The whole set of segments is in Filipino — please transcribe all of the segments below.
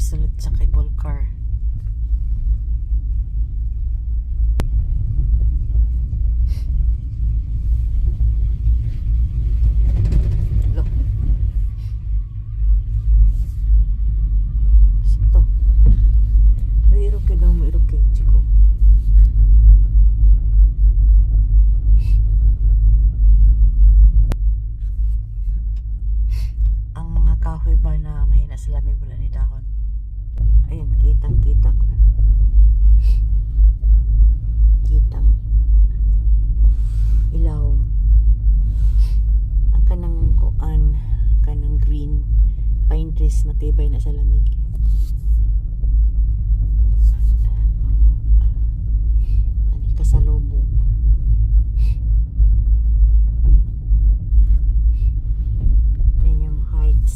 sulod sa cable car. Look. Ito. Iroke daw mo, iroke, chiko. Ang mga kahoy ba na mahina sa lamig wala ni dahon. Ayun, kitang-kita ko. Kitang ilaw. Ang kanang kuan, kanang green pine trees matibay na sa lamig. Ani kasalubong. Yan yung heights.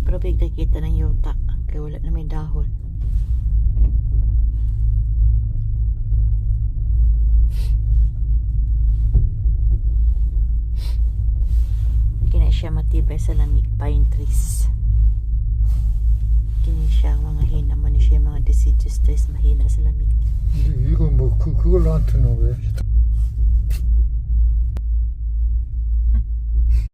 Pero bigla kita ng yuta kaya wala na may dahon. Kina siya matibay sa lamig, pine trees. Kini siya mga hina mo ni siya mga deciduous trees mahina sa lamig. 이거 뭐 그걸 나한테 왜?